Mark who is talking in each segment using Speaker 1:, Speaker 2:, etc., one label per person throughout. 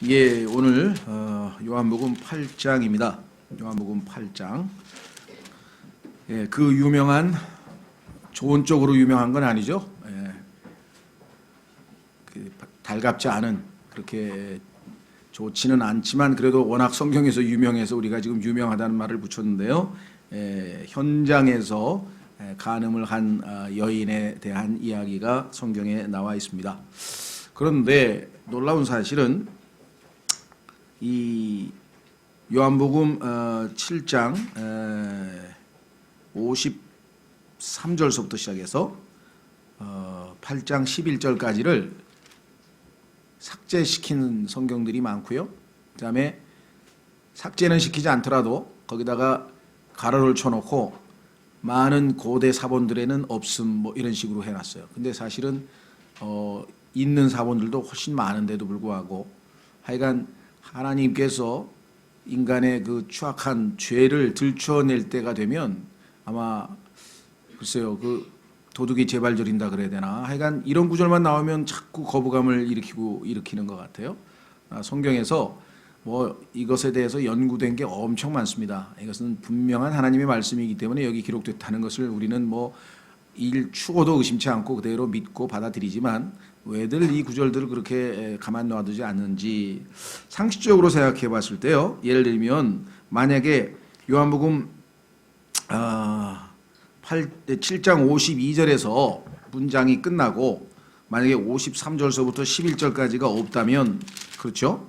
Speaker 1: 예, 오늘 요한복음 8장입니다. 요한복음 8장. 예, 그 유명한 좋은 쪽으로 유명한 건 아니죠. 예, 그 달갑지 않은 그렇게 좋지는 않지만 그래도 워낙 성경에서 유명해서 우리가 지금 유명하다는 말을 붙였는데요. 현장에서 간음을 한 여인에 대한 이야기가 성경에 나와 있습니다. 그런데 놀라운 사실은 이 요한복음 7장 53절서부터 시작해서 8장 11절까지를 삭제시키는 성경들이 많고요. 그 다음에 삭제는 시키지 않더라도 거기다가 가로를 쳐놓고 많은 고대 사본들에는 없음 뭐 이런 식으로 해놨어요. 근데 사실은 있는 사본들도 훨씬 많은데도 불구하고 하여간 하나님께서 인간의 그 추악한 죄를 들춰낼 때가 되면 아마 글쎄요 그 도둑이 제발 저린다 그래야 되나 하여간 이런 구절만 나오면 자꾸 거부감을 일으키는 것 같아요. 성경에서 뭐 이것에 대해서 연구된 게 엄청 많습니다. 이것은 분명한 하나님의 말씀이기 때문에 여기 기록됐다는 것을 우리는 뭐 일추고도 의심치 않고 그대로 믿고 받아들이지만 왜들 이 구절들을 그렇게 가만 놔두지 않는지 상식적으로 생각해 봤을 때요. 예를 들면 만약에 요한복음 7장 52절에서 문장이 끝나고 만약에 53절서부터 11절까지가 없다면 그렇죠?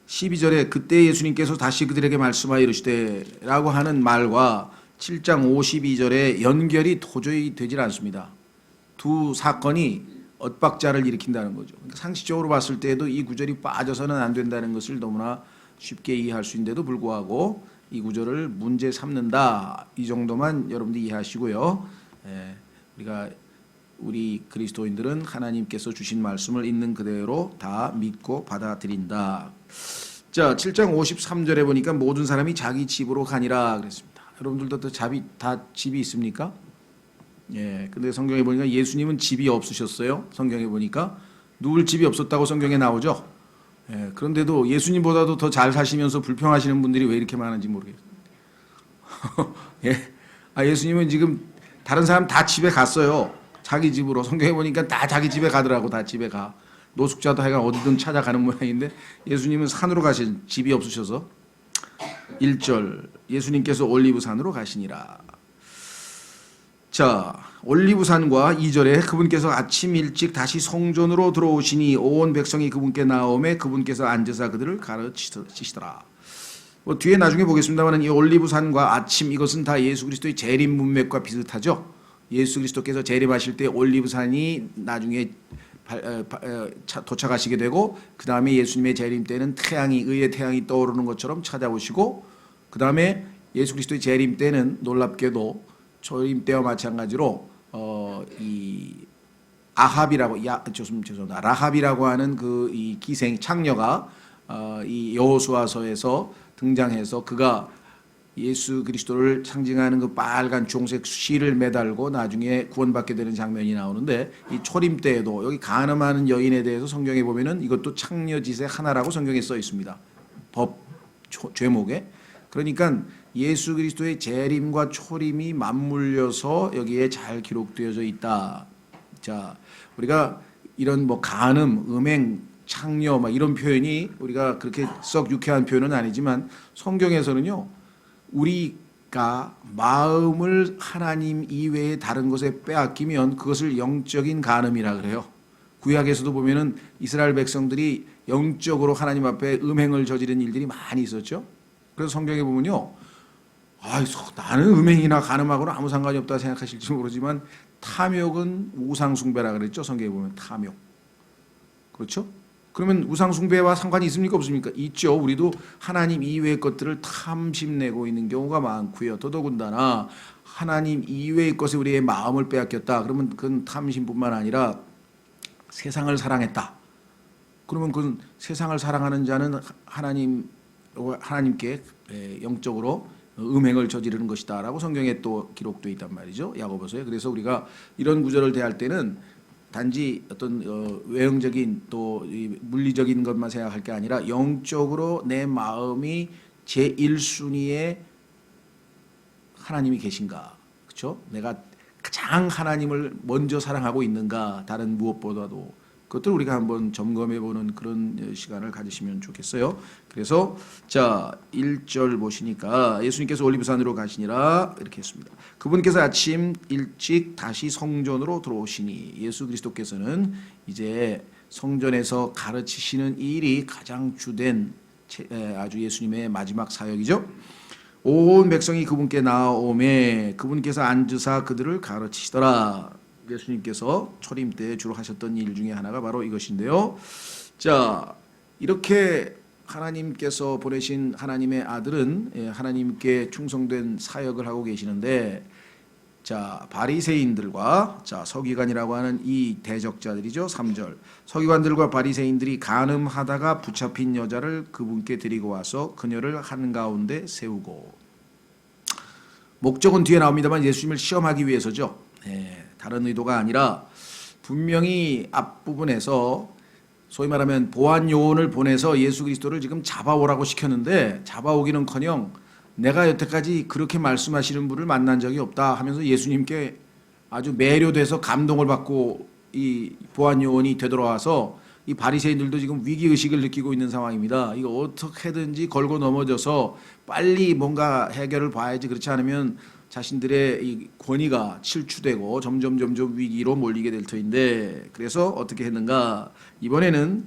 Speaker 1: 12절에 그때 예수님께서 다시 그들에게 말씀하여 이르시되 라고 하는 말과 7장 52절의 연결이 도저히 되질 않습니다. 두 사건이 엇박자를 일으킨다는 거죠. 그러니까 상식적으로 봤을 때도 이 구절이 빠져서는 안 된다는 것을 너무나 쉽게 이해할 수 있는데도 불구하고 이 구절을 문제 삼는다. 이 정도만 여러분들 이해하시고요. 우리 그리스도인들은 하나님께서 주신 말씀을 있는 그대로 다 믿고 받아들인다. 자, 7장 53절에 보니까 모든 사람이 자기 집으로 가니라 그랬습니다. 여러분들도 다 집이 있습니까? 예, 근데 성경에 보니까 예수님은 집이 없으셨어요. 성경에 보니까 누굴 집이 없었다고 성경에 나오죠. 예, 그런데도 예수님보다도 더 잘 사시면서 불평하시는 분들이 왜 이렇게 많은지 모르겠어요. 예, 예수님은 지금 다른 사람 다 집에 갔어요. 자기 집으로. 성경에 보니까 다 자기 집에 가더라고. 다 집에 가. 노숙자도 하여간 어디든 찾아가는 모양인데 예수님은 산으로 가신 집이 없으셔서 1절 예수님께서 올리브산으로 가시니라. 자, 올리브산과 2절에 그분께서 아침 일찍 다시 성전으로 들어오시니 온 백성이 그분께 나오매 그분께서 앉으사 그들을 가르치시더라. 뭐 뒤에 나중에 보겠습니다만 이 올리브산과 아침 이것은 다 예수 그리스도의 재림 문맥과 비슷하죠. 예수 그리스도께서 재림하실 때 올리브산이 나중에 도착하시게 되고 그 다음에 예수님의 재림 때는 의의 태양이 떠오르는 것처럼 찾아오시고 그 다음에 예수 그리스도의 재림 때는 놀랍게도 재림 때와 마찬가지로 이 라합이라고 하는 그 이 기생 창녀가 이 여호수아서에서 등장해서 그가 예수 그리스도를 상징하는 그 빨간 주홍색 실을 매달고 나중에 구원받게 되는 장면이 나오는데 이 초림 때에도 여기 간음하는 여인에 대해서 성경에 보면은 이것도 창녀짓의 하나라고 성경에 써 있습니다. 법 죄목에. 그러니까 예수 그리스도의 재림과 초림이 맞물려서 여기에 잘 기록되어져 있다. 자, 우리가 이런 뭐 간음, 음행, 창녀 막 이런 표현이 우리가 그렇게 썩 유쾌한 표현은 아니지만 성경에서는요. 우리가 마음을 하나님 이외에 다른 것에 빼앗기면 그것을 영적인 간음이라 그래요. 구약에서도 보면은 이스라엘 백성들이 영적으로 하나님 앞에 음행을 저지른 일들이 많이 있었죠. 그래서 성경에 보면요. 나는 음행이나 간음하고는 아무 상관이 없다 생각하실지 모르지만 탐욕은 우상숭배라 그랬죠. 성경에 보면 탐욕. 그렇죠? 그러면 우상숭배와 상관이 있습니까? 없습니까? 있죠. 우리도 하나님 이외의 것들을 탐심내고 있는 경우가 많고요. 더더군다나 하나님 이외의 것에 우리의 마음을 빼앗겼다. 그러면 그건 탐심뿐만 아니라 세상을 사랑했다. 그러면 그건 세상을 사랑하는 자는 하나님께 영적으로 음행을 저지르는 것이다라고 성경에 또 기록되어 있단 말이죠. 야고보서에. 그래서 우리가 이런 구절을 대할 때는 단지 어떤 외형적인 또 이 물리적인 것만 생각할 게 아니라 영적으로 내 마음이 제 1순위에 하나님이 계신가, 그렇죠? 내가 가장 하나님을 먼저 사랑하고 있는가, 다른 무엇보다도 그것들 우리가 한번 점검해 보는 그런 시간을 가지시면 좋겠어요. 그래서 자 1절 보시니까 예수님께서 올리브산으로 가시니라 이렇게 했습니다. 그분께서 아침 일찍 다시 성전으로 들어오시니, 예수 그리스도께서는 이제 성전에서 가르치시는 이 일이 가장 주된 아주 예수님의 마지막 사역이죠. 온 백성이 그분께 나아오매 그분께서 앉으사 그들을 가르치시더라. 예수님께서 초림 때 주로 하셨던 일 중에 하나가 바로 이것인데요. 자, 이렇게 하나님께서 보내신 하나님의 아들은 하나님께 충성된 사역을 하고 계시는데, 자, 바리새인들과 자 서기관이라고 하는 이 대적자들이죠. 3절. 서기관들과 바리새인들이 간음하다가 붙잡힌 여자를 그분께 데리고 와서 그녀를 한가운데 세우고, 목적은 뒤에 나옵니다만 예수님을 시험하기 위해서죠. 다른 의도가 아니라 분명히 앞부분에서 소위 말하면 보안 요원을 보내서 예수 그리스도를 지금 잡아오라고 시켰는데, 잡아오기는커녕 내가 여태까지 그렇게 말씀하시는 분을 만난 적이 없다 하면서 예수님께 아주 매료돼서 감동을 받고 이 보안 요원이 되돌아와서 이 바리새인들도 지금 위기의식을 느끼고 있는 상황입니다. 이거 어떻게든지 걸고 넘어져서 빨리 뭔가 해결을 봐야지, 그렇지 않으면 자신들의 이 권위가 침추되고 점점 위기로 몰리게 될 터인데, 그래서 어떻게 했는가, 이번에는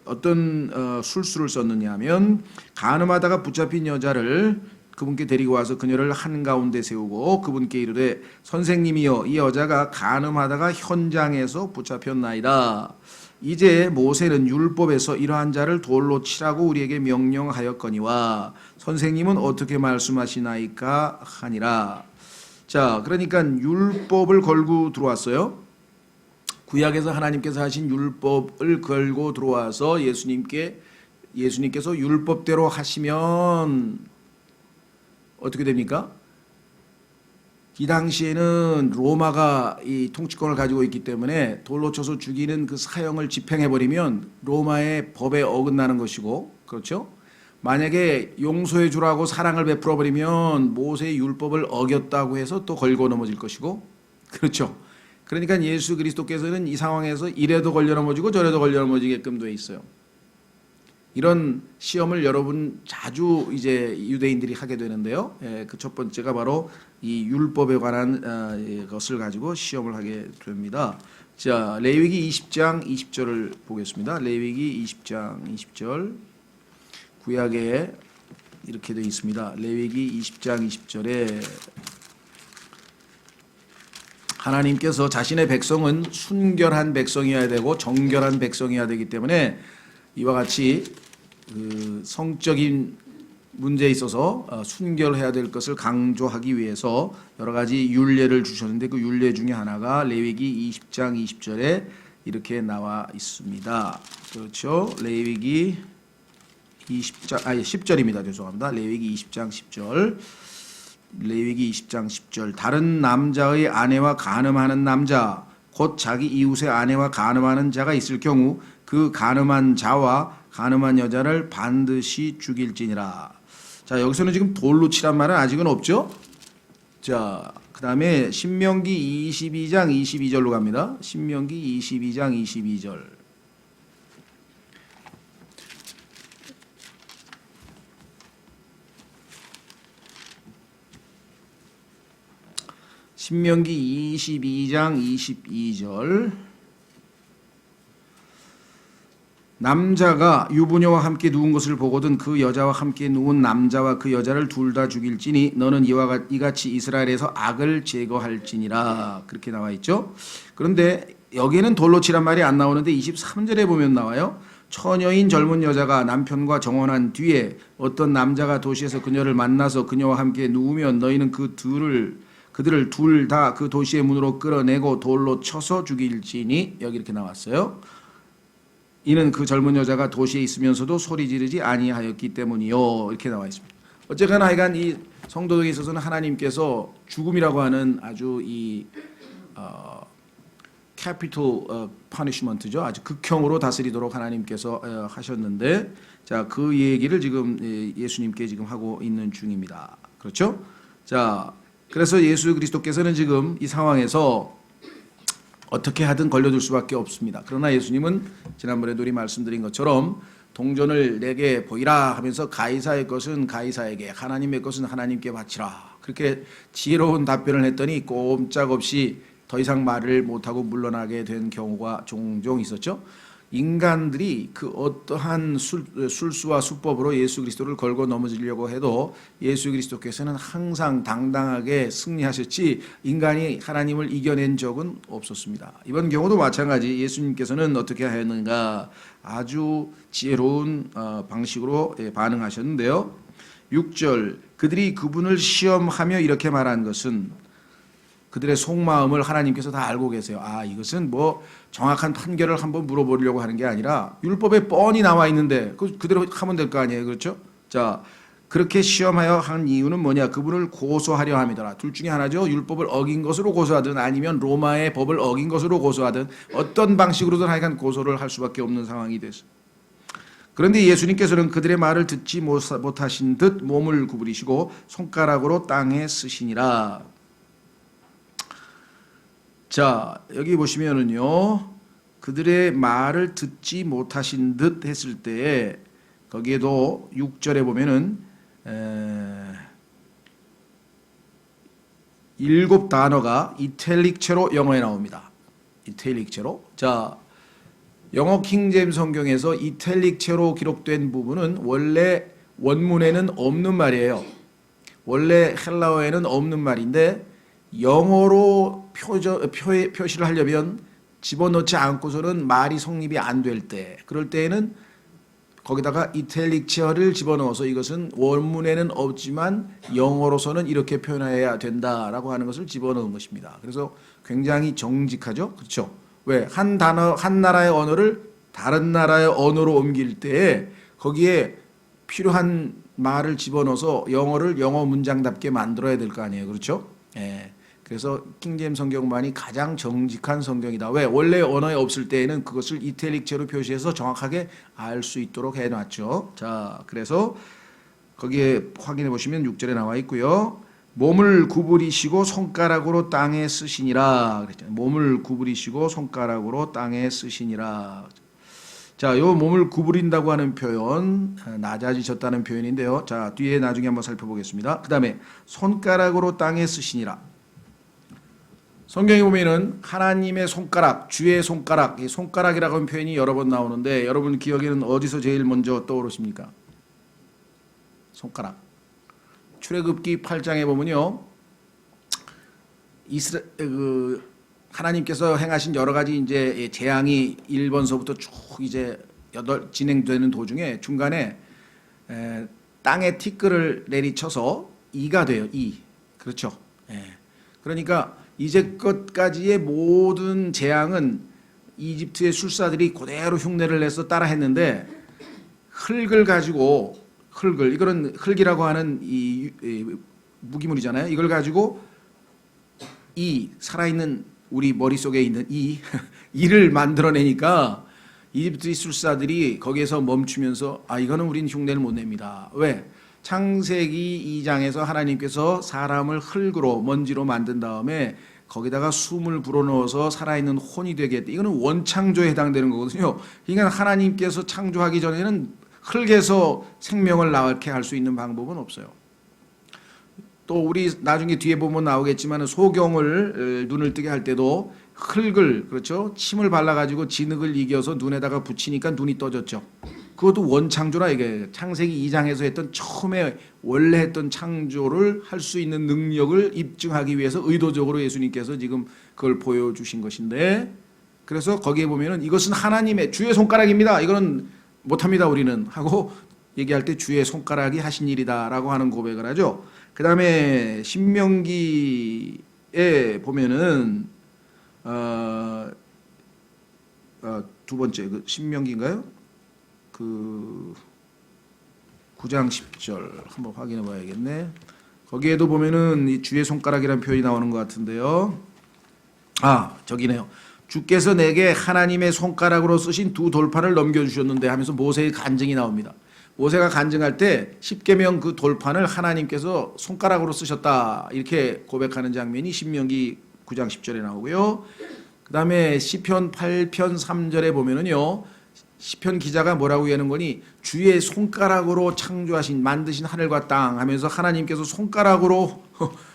Speaker 1: 어떤 술수를 썼느냐 하면, 간음하다가 붙잡힌 여자를 그분께 데리고 와서 그녀를 한가운데 세우고 그분께 이르되 선생님이여, 이 여자가 간음하다가 현장에서 붙잡혔나이다. 이제 모세는 율법에서 이러한 자를 돌로 치라고 우리에게 명령하였거니와 선생님은 어떻게 말씀하시나이까 하니라. 자, 그러니까 율법을 걸고 들어왔어요. 구약에서 하나님께서 하신 율법을 걸고 들어와서 예수님께서 율법대로 하시면 어떻게 됩니까? 이 당시에는 로마가 이 통치권을 가지고 있기 때문에 돌로 쳐서 죽이는 그 사형을 집행해버리면 로마의 법에 어긋나는 것이고, 그렇죠? 만약에 용서해 주라고 사랑을 베풀어 버리면 모세의 율법을 어겼다고 해서 또 걸고 넘어질 것이고, 그렇죠? 그러니까 예수 그리스도께서는 이 상황에서 이래도 걸려 넘어지고 저래도 걸려 넘어지게끔 돼 있어요. 이런 시험을 여러분 자주 이제 유대인들이 하게 되는데요. 그 첫 번째가 바로 이 율법에 관한 것을 가지고 시험을 하게 됩니다. 자, 레위기 20장 20절을 보겠습니다. 레위기 20장 20절. 구약에 이렇게 되어 있습니다. 레위기 20장 20절에 하나님께서 자신의 백성은 순결한 백성이어야 되고 정결한 백성이어야 되기 때문에 이와 같이 그 성적인 문제에 있어서 순결해야 될 것을 강조하기 위해서 여러 가지 율례를 주셨는데, 그 율례 중에 하나가 레위기 20장 20절에 이렇게 나와 있습니다. 그렇죠? 레위기 10절입니다. 죄송합니다. 레위기 20장 10절. 레위기 20장 10절. 다른 남자의 아내와 간음하는 남자, 곧 자기 이웃의 아내와 간음하는 자가 있을 경우 그 간음한 자와 간음한 여자를 반드시 죽일지니라. 자, 여기서는 지금 돌로 치란 말은 아직은 없죠. 자, 그 다음에 신명기 22장 22절로 갑니다. 신명기 22장 22절. 신명기 22장 22절. 남자가 유부녀와 함께 누운 것을 보거든 그 여자와 함께 누운 남자와 그 여자를 둘 다 죽일지니 너는 이같이 이스라엘에서 악을 제거할지니라. 그렇게 나와 있죠. 그런데 여기에는 돌로 치란 말이 안 나오는데 23절에 보면 나와요. 처녀인 젊은 여자가 남편과 정혼한 뒤에 어떤 남자가 도시에서 그녀를 만나서 그녀와 함께 누우면 너희는 그들을 둘 다 그 도시의 문으로 끌어내고 돌로 쳐서 죽일지니. 여기 이렇게 나왔어요. 이는 그 젊은 여자가 도시에 있으면서도 소리 지르지 아니하였기 때문이요. 이렇게 나와 있습니다. 어쨌거나 하여간 이 성도들에 있어서는 하나님께서 죽음이라고 하는 아주 이 capital punishment죠. 아주 극형으로 다스리도록 하나님께서 하셨는데, 자, 그 얘기를 지금 예수님께 지금 하고 있는 중입니다. 그렇죠? 자, 그래서 예수 그리스도께서는 지금 이 상황에서 어떻게 하든 걸려들 수밖에 없습니다. 그러나 예수님은 지난번에도 우리 말씀드린 것처럼 동전을 내게 보이라 하면서 가이사의 것은 가이사에게, 하나님의 것은 하나님께 바치라. 그렇게 지혜로운 답변을 했더니 꼼짝없이 더 이상 말을 못하고 물러나게 된 경우가 종종 있었죠. 인간들이 그 어떠한 술수와 수법으로 예수 그리스도를 걸고 넘어지려고 해도 예수 그리스도께서는 항상 당당하게 승리하셨지 인간이 하나님을 이겨낸 적은 없었습니다. 이번 경우도 마찬가지. 예수님께서는 어떻게 하였는가? 아주 지혜로운 방식으로 반응하셨는데요. 6절, 그들이 그분을 시험하며 이렇게 말한 것은, 그들의 속마음을 하나님께서 다 알고 계세요. 아, 이것은 뭐 정확한 판결을 한번 물어보려고 하는 게 아니라 율법에 뻔히 나와 있는데 그대로 하면 될 거 아니에요. 그렇죠? 자, 그렇게 시험하여 한 이유는 뭐냐? 그분을 고소하려 함이더라. 둘 중에 하나죠. 율법을 어긴 것으로 고소하든 아니면 로마의 법을 어긴 것으로 고소하든 어떤 방식으로든 하여간 고소를 할 수밖에 없는 상황이 됐어요. 그런데 예수님께서는 그들의 말을 듣지 못하신 듯 몸을 구부리시고 손가락으로 땅에 쓰시니라. 자, 여기 보시면은요, 그들의 말을 듣지 못하신 듯 했을 때에 거기에도 6절에 보면은 7단어가 이탈릭체로 영어에 나옵니다. 이탈릭체로. 자, 영어 킹제임스 성경에서 이탈릭체로 기록된 부분은 원래 원문에는 없는 말이에요. 원래 헬라어에는 없는 말인데 영어로 표시를 하려면 집어넣지 않고서는 말이 성립이 안 될 때, 그럴 때에는 거기다가 이탈릭체어를 집어넣어서 이것은 원문에는 없지만 영어로서는 이렇게 표현해야 된다라고 하는 것을 집어넣은 것입니다. 그래서 굉장히 정직하죠. 그렇죠? 왜? 한 단어, 한 나라의 언어를 다른 나라의 언어로 옮길 때에 거기에 필요한 말을 집어넣어서 영어를 영어 문장답게 만들어야 될 거 아니에요. 그렇죠? 예. 그래서 킹제임스 성경만이 가장 정직한 성경이다. 왜? 원래 언어에 없을 때에는 그것을 이탈릭체로 표시해서 정확하게 알 수 있도록 해놨죠. 자, 그래서 거기에 확인해 보시면 6절에 나와 있고요. 몸을 구부리시고 손가락으로 땅에 쓰시니라. 그랬잖아요. 몸을 구부리시고 손가락으로 땅에 쓰시니라. 자, 요 몸을 구부린다고 하는 표현, 낮아지셨다는 표현인데요. 자, 뒤에 나중에 한번 살펴보겠습니다. 그 다음에 손가락으로 땅에 쓰시니라. 성경에 보면은 하나님의 손가락, 주의 손가락, 이 손가락이라고 하는 표현이 여러 번 나오는데 여러분 기억에는 어디서 제일 먼저 떠오르십니까? 손가락. 출애굽기 8장에 보면요, 하나님께서 행하신 여러 가지 이제 재앙이 1번서부터 쭉 이제 진행되는 도중에 중간에 땅에 티끌을 내리쳐서 이가 돼요. 이. 그렇죠. 그러니까 이제껏까지의 모든 재앙은 이집트의 술사들이 그대로 흉내를 내서 따라 했는데 흙을 가지고 이거는 흙이라고 하는 이 무기물이잖아요. 이걸 가지고 이 살아있는 우리 머릿속에 있는 이를 만들어내니까 이집트 술사들이 거기에서 멈추면서 아, 이거는 우린 흉내를 못 냅니다. 왜? 창세기 2장에서 하나님께서 사람을 흙으로 먼지로 만든 다음에 거기다가 숨을 불어넣어서 살아있는 혼이 되게 했다. 이거는 원창조에 해당되는 거거든요. 그러니까 하나님께서 창조하기 전에는 흙에서 생명을 낳게 할 수 있는 방법은 없어요. 또 우리 나중에 뒤에 보면 나오겠지만 소경을 눈을 뜨게 할 때도 흙을, 그렇죠, 침을 발라가지고 진흙을 이겨서 눈에다가 붙이니까 눈이 떠졌죠. 그것도 원창조라. 이게 창세기 2장에서 했던 처음에 원래 했던 창조를 할 수 있는 능력을 입증하기 위해서 의도적으로 예수님께서 지금 그걸 보여주신 것인데, 그래서 거기에 보면은 이것은 하나님의 주의 손가락입니다. 이거는 못합니다 우리는 하고 얘기할 때 주의 손가락이 하신 일이다라고 하는 고백을 하죠. 그 다음에 신명기에 보면은 두 번째 그 신명기인가요? 그 9장 10절 한번 확인해 봐야겠네. 거기에도 보면은 이 주의 손가락이라는 표현이 나오는 것 같은데요. 아, 저기네요. 주께서 내게 하나님의 손가락으로 쓰신 두 돌판을 넘겨주셨는데 하면서 모세의 간증이 나옵니다. 모세가 간증할 때 십계명 그 돌판을 하나님께서 손가락으로 쓰셨다 이렇게 고백하는 장면이 신명기 9장 10절에 나오고요. 그 다음에 시편 8편 3절에 보면은요, 시편 기자가 뭐라고 얘기하는 거니, 주의 손가락으로 창조하신 만드신 하늘과 땅 하면서 하나님께서 손가락으로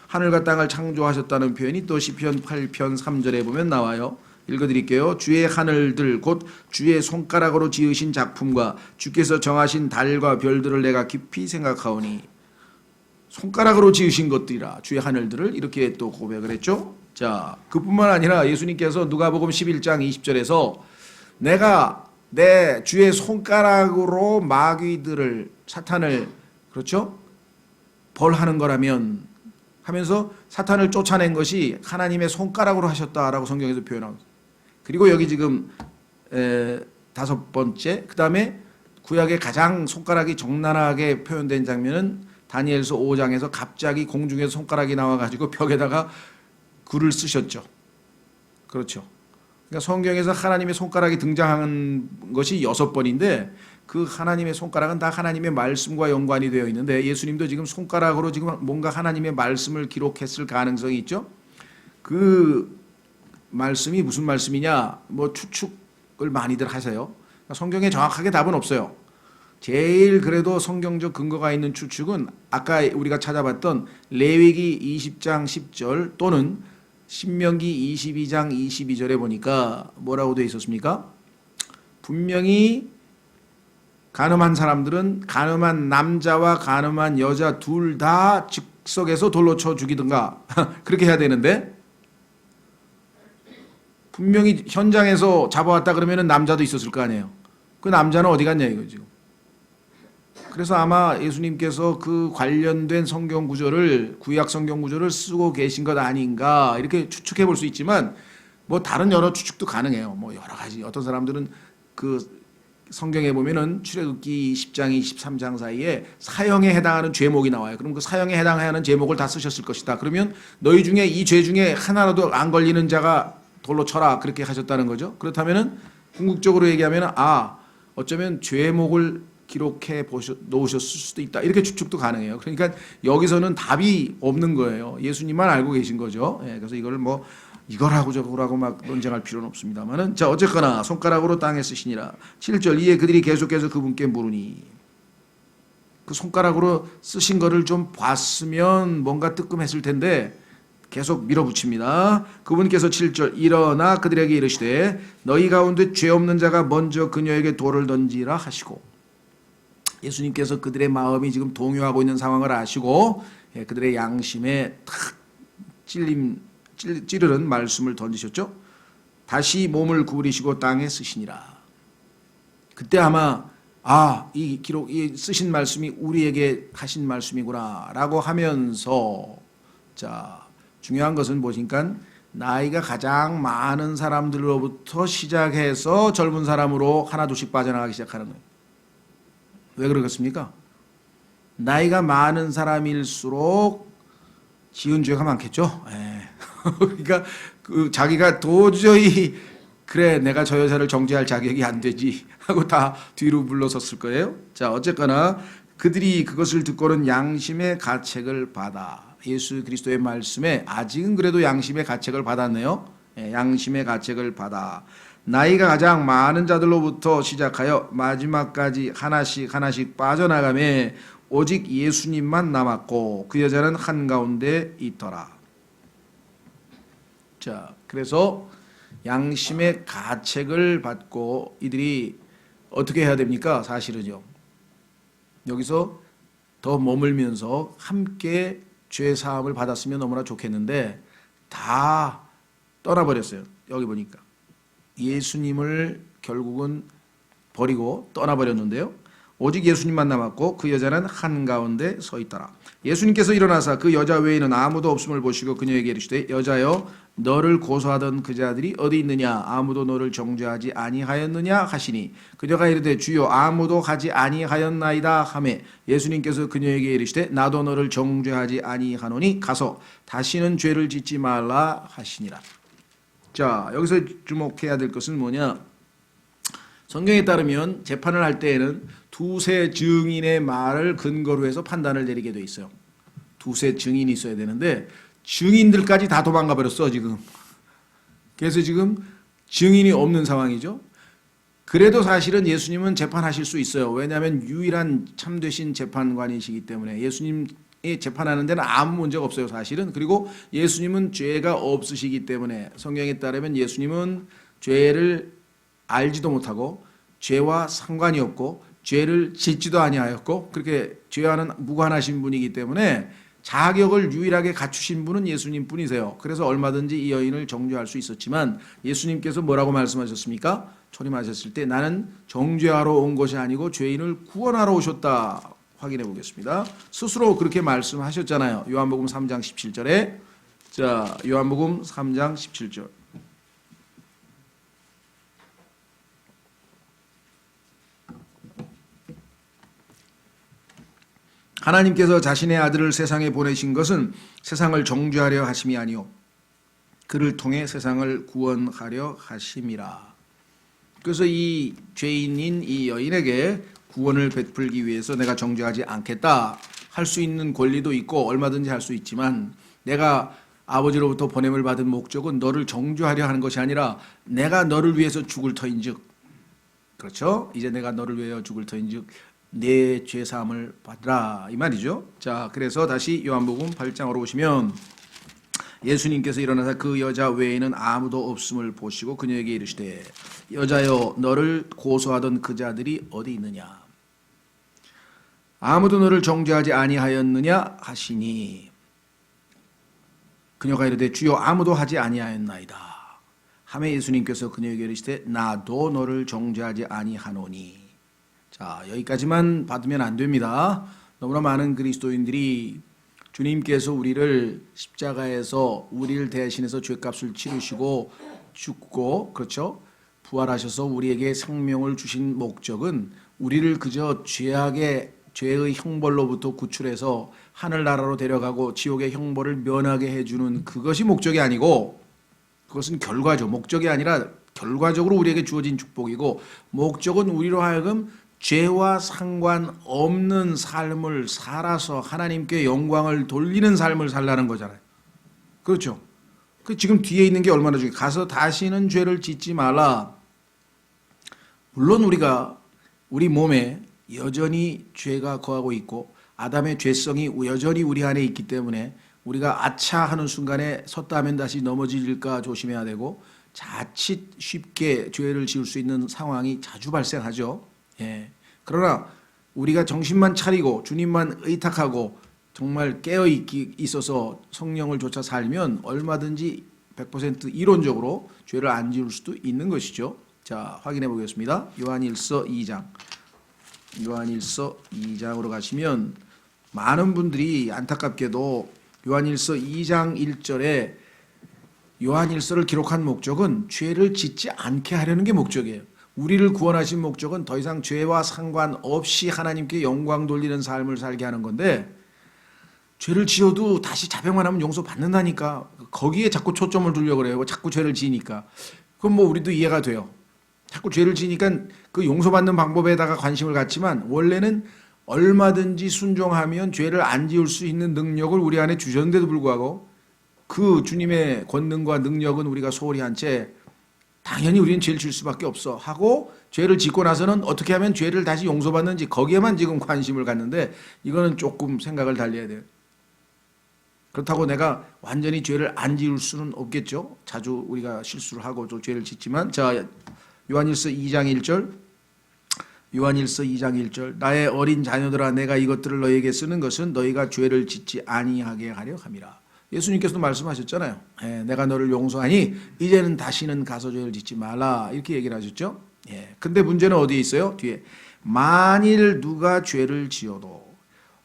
Speaker 1: 하늘과 땅을 창조하셨다는 표현이 또 시편 8편 3절에 보면 나와요. 읽어드릴게요. 주의 하늘들 곧 주의 손가락으로 지으신 작품과 주께서 정하신 달과 별들을 내가 깊이 생각하오니, 손가락으로 지으신 것들이라 주의 하늘들을 이렇게 또 고백을 했죠. 자, 그뿐만 아니라 예수님께서 누가복음 11장 20절에서 내가 내 주의 손가락으로 마귀들을, 사탄을, 그렇죠, 벌하는 거라면 하면서 사탄을 쫓아낸 것이 하나님의 손가락으로 하셨다라고 성경에서 표현하고, 그리고 여기 지금 다섯 번째, 그 다음에 구약의 가장 손가락이 적나라하게 표현된 장면은 다니엘서 5장에서 갑자기 공중에서 손가락이 나와가지고 벽에다가 글을 쓰셨죠. 그렇죠. 그러니까 성경에서 하나님의 손가락이 등장하는 것이 6번인데 그 하나님의 손가락은 다 하나님의 말씀과 연관이 되어 있는데, 예수님도 지금 손가락으로 지금 뭔가 하나님의 말씀을 기록했을 가능성이 있죠. 그 말씀이 무슨 말씀이냐, 뭐 추측을 많이들 하세요. 성경에 정확하게 답은 없어요. 제일 그래도 성경적 근거가 있는 추측은 아까 우리가 찾아봤던 레위기 20장 10절 또는 신명기 22장 22절에 보니까 뭐라고 되어 있었습니까? 분명히 간음한 사람들은 간음한 남자와 간음한 여자 둘 다 즉석에서 돌로 쳐 죽이든가 그렇게 해야 되는데, 분명히 현장에서 잡아왔다 그러면 남자도 있었을 거 아니에요. 그 남자는 어디 갔냐 이거 지금. 그래서 아마 예수님께서 그 관련된 성경 구절을, 구약 성경 구절을 쓰고 계신 것 아닌가 이렇게 추측해 볼 수 있지만, 뭐 다른 여러 추측도 가능해요. 뭐 여러 가지. 어떤 사람들은 그 성경에 보면은 출애굽기 10장 23장 사이에 사형에 해당하는 죄목이 나와요. 그럼 그 사형에 해당하는 죄목을 다 쓰셨을 것이다. 그러면 너희 중에 이 죄 중에 하나라도 안 걸리는 자가 돌로 쳐라 그렇게 하셨다는 거죠. 그렇다면은 궁극적으로 얘기하면 어쩌면 죄목을 기록해 놓으셨을 수도 있다 이렇게 추측도 가능해요. 그러니까 여기서는 답이 없는 거예요. 예수님만 알고 계신 거죠. 그래서 이걸 뭐 이거라고 저거라고 막 논쟁할 필요는 없습니다만은, 자, 어쨌거나 손가락으로 땅에 쓰시니라. 7절, 이에 그들이 계속해서 그분께 물으니, 그 손가락으로 쓰신 거를 좀 봤으면 뭔가 뜨끔했을 텐데 계속 밀어붙입니다. 그분께서 7절, 일어나 그들에게 이르시되 너희 가운데 죄 없는 자가 먼저 그녀에게 돌을 던지라 하시고, 예수님께서 그들의 마음이 지금 동요하고 있는 상황을 아시고 그들의 양심에 탁 찌르는 말씀을 던지셨죠. 다시 몸을 구부리시고 땅에 쓰시니라. 그때 아마 이 기록, 이 쓰신 말씀이 우리에게 하신 말씀이구나 라고 하면서, 자, 중요한 것은 뭐니까 나이가 가장 많은 사람들로부터 시작해서 젊은 사람으로 하나둘씩 빠져나가기 시작하는 거예요. 왜 그러겠습니까? 나이가 많은 사람일수록 지은 죄가 많겠죠. 그러니까 그 자기가 도저히 그래 내가 저 여자를 정죄할 자격이 안 되지 하고 다 뒤로 물러섰을 거예요. 자, 어쨌거나 그들이 그것을 듣고는 양심의 가책을 받아, 예수 그리스도의 말씀에 아직은 그래도 양심의 가책을 받았네요. 양심의 가책을 받아 나이가 가장 많은 자들로부터 시작하여 마지막까지 하나씩 빠져나가매 오직 예수님만 남았고 그 여자는 한가운데 있더라. 자, 그래서 양심의 가책을 받고 이들이 어떻게 해야 됩니까? 사실은요, 여기서 더 머물면서 함께 죄 사함을 받았으면 너무나 좋겠는데 다 떠나버렸어요. 여기 보니까 예수님을 결국은 버리고 떠나버렸는데요. 오직 예수님만 남았고 그 여자는 한가운데 서 있더라. 예수님께서 일어나사 그 여자 외에는 아무도 없음을 보시고 그녀에게 이르시되 여자여 너를 고소하던 그 자들이 어디 있느냐? 아무도 너를 정죄하지 아니하였느냐? 하시니 그녀가 이르되 주여 아무도 하지 아니하였나이다 하매 예수님께서 그녀에게 이르시되 나도 너를 정죄하지 아니하노니 가서 다시는 죄를 짓지 말라 하시니라. 자, 여기서 주목해야 될 것은 뭐냐? 성경에 따르면 재판을 할 때에는 두세 증인의 말을 근거로 해서 판단을 내리게 돼 있어요. 두세 증인이 있어야 되는데 증인들까지 다 도망가 버렸어 지금. 그래서 지금 증인이 없는 상황이죠. 그래도 사실은 예수님은 재판하실 수 있어요. 왜냐하면 유일한 참되신 재판관이시기 때문에 예수님이 재판하는 데는 아무 문제가 없어요 사실은. 그리고 예수님은 죄가 없으시기 때문에 성경에 따르면 예수님은 죄를 알지도 못하고 죄와 상관이 없고 죄를 짓지도 아니하였고 그렇게 죄와는 무관하신 분이기 때문에 자격을 유일하게 갖추신 분은 예수님 뿐이세요. 그래서 얼마든지 이 여인을 정죄할 수 있었지만 예수님께서 뭐라고 말씀하셨습니까? 초림하셨을 때 나는 정죄하러 온 것이 아니고 죄인을 구원하러 오셨다. 확인해 보겠습니다. 스스로 그렇게 말씀하셨잖아요. 요한복음 3장 17절에. 자, 요한복음 3장 17절. 하나님께서 자신의 아들을 세상에 보내신 것은 세상을 정죄하려 하심이 아니요 그를 통해 세상을 구원하려 하심이라. 그래서 이 죄인인 이 여인에게 구원을 베풀기 위해서 내가 정죄하지 않겠다 할 수 있는 권리도 있고 얼마든지 할 수 있지만 내가 아버지로부터 보냄을 받은 목적은 너를 정죄하려 하는 것이 아니라 내가 너를 위해서 죽을 터인즉, 그렇죠? 이제 내가 너를 위하여 죽을 터인즉 내 죄사함을 받으라 이 말이죠. 자, 그래서 다시 요한복음 8장으로 오시면 예수님께서 일어나서 그 여자 외에는 아무도 없음을 보시고 그녀에게 이르시되 여자여 너를 고소하던 그 자들이 어디 있느냐? 아무도 너를 정죄하지 아니하였느냐 하시니 그녀가 이르되 주여 아무도 하지 아니하였나이다. 하매 예수님께서 그녀에게 이르시되 나도 너를 정죄하지 아니하노니. 자, 여기까지만 받으면 안 됩니다. 너무나 많은 그리스도인들이 주님께서 우리를 십자가에서 우리를 대신해서 죄값을 치르시고 죽고, 그렇죠? 부활하셔서 우리에게 생명을 주신 목적은 우리를 그저 죄의 형벌로부터 구출해서 하늘나라로 데려가고 지옥의 형벌을 면하게 해주는 그것이 목적이 아니고, 그것은 결과죠. 목적이 아니라 결과적으로 우리에게 주어진 축복이고, 목적은 우리로 하여금 죄와 상관없는 삶을 살아서 하나님께 영광을 돌리는 삶을 살라는 거잖아요. 그렇죠? 그 지금 뒤에 있는 게 얼마나 중요해. 가서 다시는 죄를 짓지 말라. 물론 우리가 우리 몸에 여전히 죄가 거하고 있고 아담의 죄성이 여전히 우리 안에 있기 때문에 우리가 아차 하는 순간에 섰다 하면 다시 넘어질까 조심해야 되고 자칫 쉽게 죄를 지을 수 있는 상황이 자주 발생하죠. 예. 그러나 우리가 정신만 차리고 주님만 의탁하고 정말 깨어 있어서 성령을 쫓아 살면 얼마든지 100% 이론적으로 죄를 안 지을 수도 있는 것이죠. 자, 확인해 보겠습니다. 요한일서 2장. 요한일서 2장으로 가시면 많은 분들이 안타깝게도 요한일서 2장 1절에 요한일서를 기록한 목적은 죄를 짓지 않게 하려는 게 목적이에요. 우리를 구원하신 목적은 더 이상 죄와 상관없이 하나님께 영광 돌리는 삶을 살게 하는 건데 죄를 지어도 다시 자백만 하면 용서받는다니까 거기에 자꾸 초점을 두려고 그래요. 자꾸 죄를 지니까. 그건 뭐 우리도 이해가 돼요. 자꾸 죄를 지니까 그 용서받는 방법에다가 관심을 갖지만 원래는 얼마든지 순종하면 죄를 안 지을 수 있는 능력을 우리 안에 주셨는데도 불구하고 그 주님의 권능과 능력은 우리가 소홀히 한 채 당연히 우리는 죄를 지을 수밖에 없어 하고 죄를 짓고 나서는 어떻게 하면 죄를 다시 용서받는지 거기에만 지금 관심을 갖는데 이거는 조금 생각을 달려야 돼요. 그렇다고 내가 완전히 죄를 안 지을 수는 없겠죠. 자주 우리가 실수를 하고 또 죄를 짓지만 자, 요한일서 2장 1절 요한일서 2장 1절 나의 어린 자녀들아 내가 이것들을 너희에게 쓰는 것은 너희가 죄를 짓지 아니하게 하려 함이라. 예수님께서도 말씀하셨잖아요. 내가 너를 용서하니 이제는 다시는 가서 죄를 짓지 말라 이렇게 얘기를 하셨죠. 근데 문제는 어디에 있어요? 뒤에 만일 누가 죄를 지어도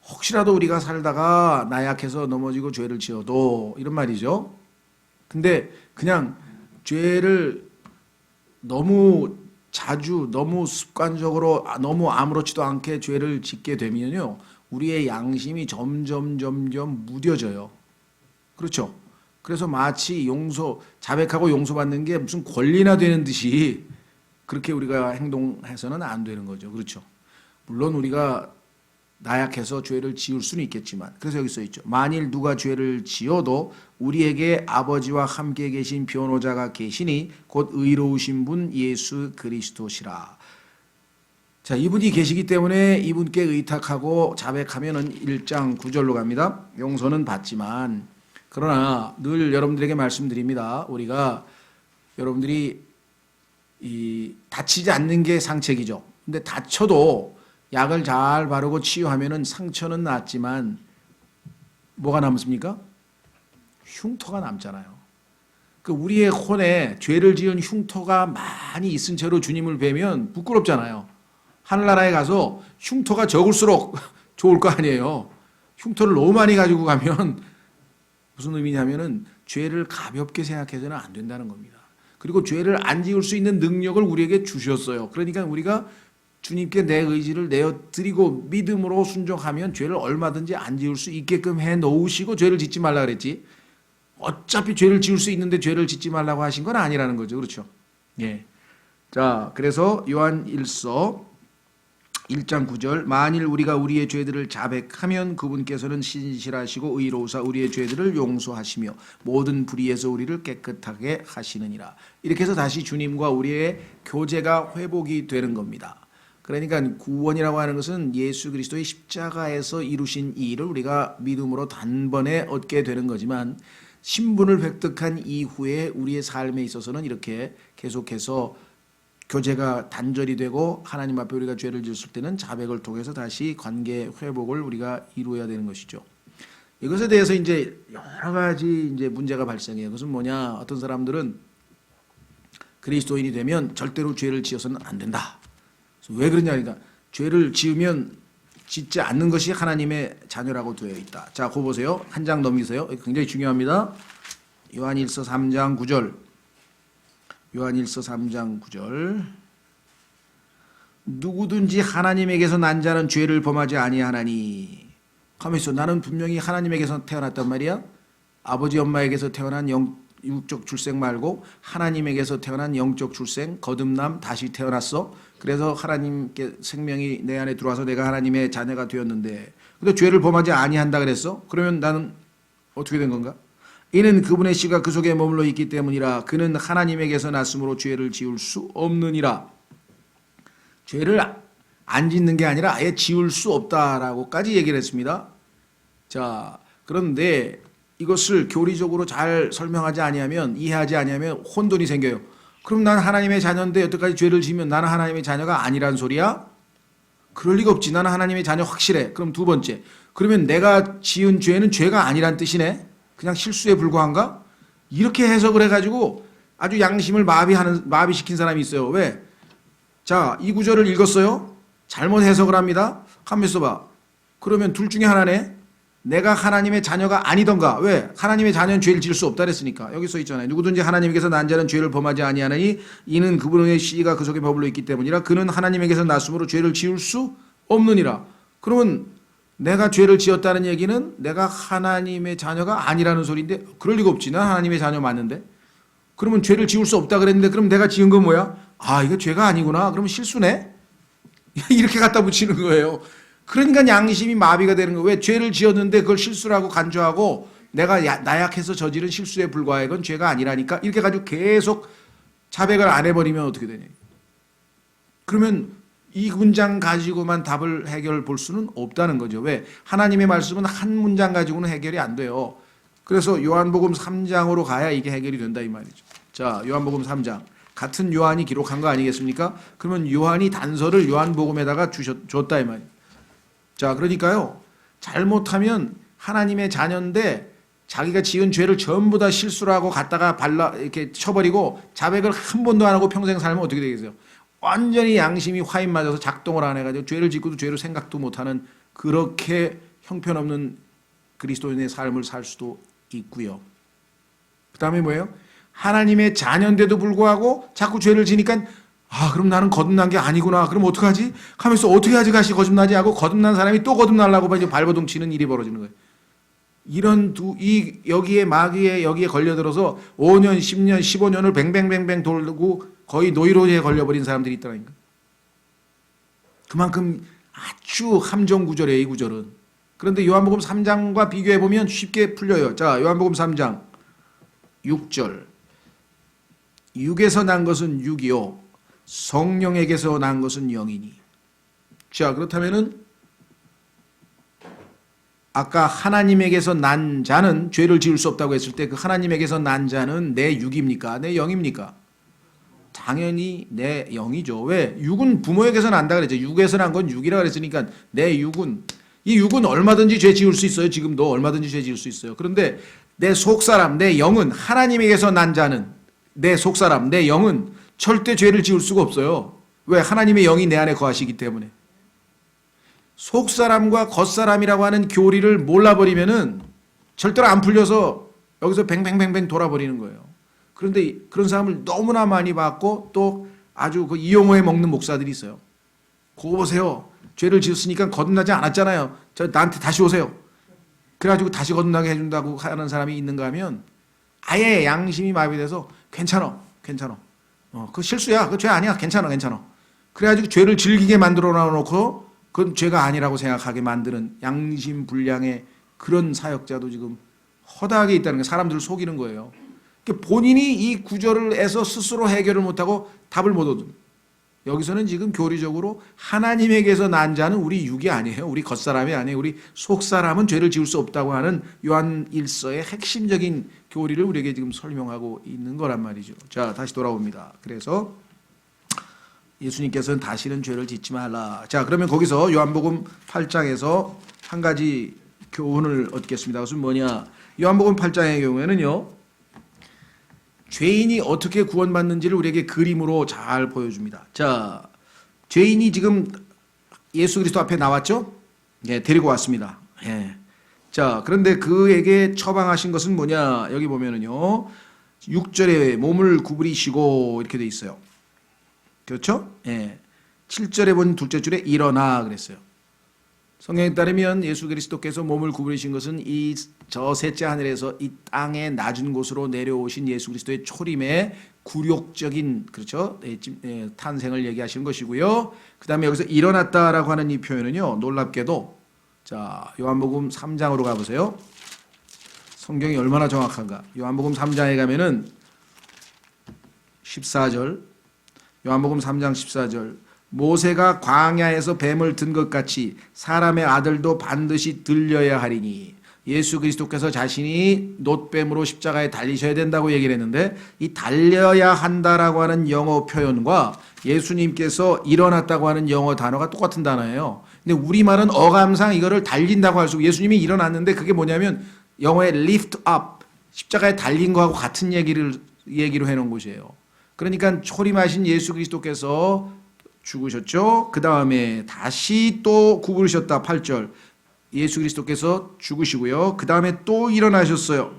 Speaker 1: 혹시라도 우리가 살다가 나약해서 넘어지고 죄를 지어도 이런 말이죠. 근데 그냥 죄를 너무 자주 너무 습관적으로 너무 아무렇지도 않게 죄를 짓게 되면요 우리의 양심이 점점 무뎌져요. 그렇죠? 그래서 마치 자백하고 용서받는 게 무슨 권리나 되는 듯이 그렇게 우리가 행동해서는 안 되는 거죠. 그렇죠? 물론 우리가 나약해서 죄를 지을 수는 있겠지만, 그래서 여기 써 있죠. 만일 누가 죄를 지어도 우리에게 아버지와 함께 계신 변호자가 계시니 곧 의로우신 분 예수 그리스도시라. 자, 이분이 계시기 때문에 이분께 의탁하고 자백하면은 1장 9절로 갑니다. 용서는 받지만, 그러나 늘 여러분들에게 말씀드립니다. 우리가 여러분들이 다치지 않는 게 상책이죠. 근데 다쳐도 약을 잘 바르고 치유하면은 상처는 낫지만 뭐가 남습니까? 흉터가 남잖아요. 그 우리의 혼에 죄를 지은 흉터가 많이 있은 채로 주님을 뵈면 부끄럽잖아요. 하늘나라에 가서 흉터가 적을수록 좋을 거 아니에요. 흉터를 너무 많이 가지고 가면 무슨 의미냐면은 죄를 가볍게 생각해서는 안 된다는 겁니다. 그리고 죄를 안 지을 수 있는 능력을 우리에게 주셨어요. 그러니까 우리가 주님께 내 의지를 내어드리고 믿음으로 순종하면 죄를 얼마든지 안 지을 수 있게끔 해 놓으시고 죄를 짓지 말라 그랬지. 어차피 죄를 지을 수 있는데 죄를 짓지 말라고 하신 건 아니라는 거죠. 그렇죠? 예. 자, 그래서 요한 1서 1장 9절 만일 우리가 우리의 죄들을 자백하면 그분께서는 신실하시고 의로우사 우리의 죄들을 용서하시며 모든 불의에서 우리를 깨끗하게 하시느니라. 이렇게 해서 다시 주님과 우리의 교제가 회복이 되는 겁니다. 그러니까 구원이라고 하는 것은 예수 그리스도의 십자가에서 이루신 이 일을 우리가 믿음으로 단번에 얻게 되는 거지만 신분을 획득한 이후에 우리의 삶에 있어서는 이렇게 계속해서 교제가 단절이 되고 하나님 앞에 우리가 죄를 지었을 때는 자백을 통해서 다시 관계 회복을 우리가 이루어야 되는 것이죠. 이것에 대해서 이제 여러 가지 이제 문제가 발생해요. 그것은 뭐냐? 어떤 사람들은 그리스도인이 되면 절대로 죄를 지어서는 안 된다. 왜 그러냐? 그러니까 죄를 지으면 짓지 않는 것이 하나님의 자녀라고 되어 있다. 자, 그거 보세요. 한 장 넘기세요. 굉장히 중요합니다. 요한일서 3장 9절. 요한일서 3장 9절. 누구든지 하나님에게서 난 자는 죄를 범하지 아니하나니. 가만히 있어. 나는 분명히 하나님에게서 태어났단 말이야. 아버지 엄마에게서 태어난 육적 출생 말고 하나님에게서 태어난 영적 출생, 거듭남, 다시 태어났어. 그래서 하나님께 생명이 내 안에 들어와서 내가 하나님의 자녀가 되었는데, 근데 죄를 범하지 아니한다 그랬어? 그러면 나는 어떻게 된 건가? 이는 그분의 씨가 그 속에 머물러 있기 때문이라. 그는 하나님에게서 났으므로 죄를 지을 수 없느니라. 죄를 안 짓는 게 아니라 아예 지을 수 없다라고까지 얘기를 했습니다. 자, 그런데 이것을 교리적으로 잘 설명하지 아니하면, 이해하지 아니하면 혼돈이 생겨요. 그럼 난 하나님의 자녀인데 여태까지 죄를 지으면 나는 하나님의 자녀가 아니란 소리야? 그럴 리가 없지. 나는 하나님의 자녀 확실해. 그럼 두 번째, 그러면 내가 지은 죄는 죄가 아니란 뜻이네? 그냥 실수에 불과한가? 이렇게 해석을 해가지고 아주 양심을 마비시킨 사람이 있어요. 왜? 자, 이 구절을 읽었어요? 잘못 해석을 합니다. 가만 있어봐. 그러면 둘 중에 하나네. 내가 하나님의 자녀가 아니던가. 왜? 하나님의 자녀는 죄를 지을 수 없다 그랬으니까. 여기 써 있잖아요. 누구든지 하나님에게서 난 자는 죄를 범하지 아니하나니 이는 그분의 씨가 그 속에 머물러 있기 때문이라. 그는 하나님에게서 났으므로 죄를 지을 수 없느니라. 그러면 내가 죄를 지었다는 얘기는 내가 하나님의 자녀가 아니라는 소리인데, 그럴 리가 없지. 난 하나님의 자녀 맞는데. 그러면 죄를 지을 수 없다 그랬는데, 그럼 내가 지은 건 뭐야? 아, 이거 죄가 아니구나. 그러면 실수네? 이렇게 갖다 붙이는 거예요. 그러니까 양심이 마비가 되는 거예요. 왜? 죄를 지었는데 그걸 실수라고 간주하고 내가 나약해서 저지른 실수에 불과해. 그건 죄가 아니라니까. 이렇게 가지고 계속 자백을 안 해버리면 어떻게 되냐. 그러면 이 문장 가지고만 답을 해결 볼 수는 없다는 거죠. 왜? 하나님의 말씀은 한 문장 가지고는 해결이 안 돼요. 그래서 요한복음 3장으로 가야 이게 해결이 된다 이 말이죠. 자, 요한복음 3장. 같은 요한이 기록한 거 아니겠습니까? 그러면 요한이 단서를 요한복음에다가 줬다 이 말이에요. 자, 그러니까요, 잘못하면 하나님의 자녀인데 자기가 지은 죄를 전부 다 실수라고 갖다가 이렇게 쳐버리고 자백을 한 번도 안 하고 평생 살면 어떻게 되겠어요? 완전히 양심이 화인 맞아서 작동을 안 해가지고 죄를 짓고도 죄를 생각도 못하는 그렇게 형편없는 그리스도인의 삶을 살 수도 있고요. 그 다음에 뭐예요? 하나님의 자녀인데도 불구하고 자꾸 죄를 지니까 아, 그럼 나는 거듭난 게 아니구나. 그럼 어떡하지? 하면서 어떻게 하지 다시 거듭나지 하고 거듭난 사람이 또 거듭나려고 이제 발버둥 치는 일이 벌어지는 거예요. 여기에 마귀에 여기에 걸려들어서 5년, 10년, 15년을 뱅뱅뱅뱅 돌고 거의 노이로제에 걸려버린 사람들이 있더라니까. 그만큼 아주 함정구절이에요, 이 구절은. 그런데 요한복음 3장과 비교해보면 쉽게 풀려요. 자, 요한복음 3장 6절. 육에서 난 것은 육이요 성령에게서 난 것은 영이니. 자, 그렇다면은 아까 하나님에게서 난 자는 죄를 지을 수 없다고 했을 때 그 하나님에게서 난 자는 내 육입니까? 내 영입니까? 당연히 내 영이죠. 왜? 육은 부모에게서 난다 그랬죠. 육에서 난 건 육이라 그랬으니까 내 육은, 이 육은 얼마든지 죄 지을 수 있어요. 지금도 얼마든지 죄 지을 수 있어요. 그런데 내 속사람, 내 영은 하나님에게서 난 자는, 내 속사람, 내 영은 절대 죄를 지을 수가 없어요. 왜? 하나님의 영이 내 안에 거하시기 때문에. 속사람과 겉사람이라고 하는 교리를 몰라버리면은 절대로 안 풀려서 여기서 뱅뱅뱅뱅 돌아버리는 거예요. 그런데 그런 사람을 너무나 많이 봤고 또 아주 그 이용호에 먹는 목사들이 있어요. 그거 보세요. 죄를 지었으니까 거듭나지 않았잖아요. 나한테 다시 오세요. 그래가지고 다시 거듭나게 해준다고 하는 사람이 있는가 하면 아예 양심이 마비돼서 괜찮아. 그거 실수야. 그거 죄 아니야. 괜찮아. 그래가지고 죄를 즐기게 만들어 놔놓고 그건 죄가 아니라고 생각하게 만드는 양심 불량의 그런 사역자도 지금 허다하게 있다는 게 사람들을 속이는 거예요. 본인이 이 구절을 해서 스스로 해결을 못하고 답을 못 얻은. 여기서는 지금 교리적으로 하나님에게서 난 자는 우리 육이 아니에요. 우리 겉사람이 아니에요. 우리 속사람은 죄를 지을 수 없다고 하는 요한 1서의 핵심적인 교리를 우리에게 지금 설명하고 있는 거란 말이죠. 자, 다시 돌아옵니다. 그래서 예수님께서는 다시는 죄를 짓지 말라. 자, 그러면 거기서 요한복음 8장에서 한 가지 교훈을 얻겠습니다. 그것은 뭐냐? 요한복음 8장의 경우에는요, 죄인이 어떻게 구원받는지를 우리에게 그림으로 잘 보여줍니다. 자, 죄인이 지금 예수 그리스도 앞에 나왔죠? 예, 데리고 왔습니다. 예. 자, 그런데 그에게 처방하신 것은 뭐냐? 여기 보면은요, 6절에 몸을 구부리시고 이렇게 돼 있어요. 그렇죠? 예. 7절에 본 둘째 줄에 일어나 그랬어요. 성경에 따르면 예수 그리스도께서 몸을 구부리신 것은 저 셋째 하늘에서 이 땅의 낮은 곳으로 내려오신 예수 그리스도의 초림의 굴욕적인, 그렇죠? 탄생을 얘기하시는 것이고요. 그 다음에 여기서 일어났다라고 하는 이 표현은요, 놀랍게도, 자, 요한복음 3장으로 가보세요. 성경이 얼마나 정확한가. 요한복음 3장에 가면은 14절, 요한복음 3장 14절, 모세가 광야에서 뱀을 든 것 같이 사람의 아들도 반드시 들려야 하리니. 예수 그리스도께서 자신이 놋뱀으로 십자가에 달리셔야 된다고 얘기를 했는데, 이 달려야 한다라고 하는 영어 표현과 예수님께서 일어났다고 하는 영어 단어가 똑같은 단어예요. 근데 우리말은 어감상 이거를 달린다고 할 수 없고, 예수님이 일어났는데 그게 뭐냐면 영어의 lift up, 십자가에 달린 거하고 같은 얘기로 해놓은 것이에요. 그러니까 초림하신 예수 그리스도께서 죽으셨죠. 그 다음에 다시 또 구부르셨다. 8절. 예수 그리스도께서 죽으시고요. 그 다음에 또 일어나셨어요.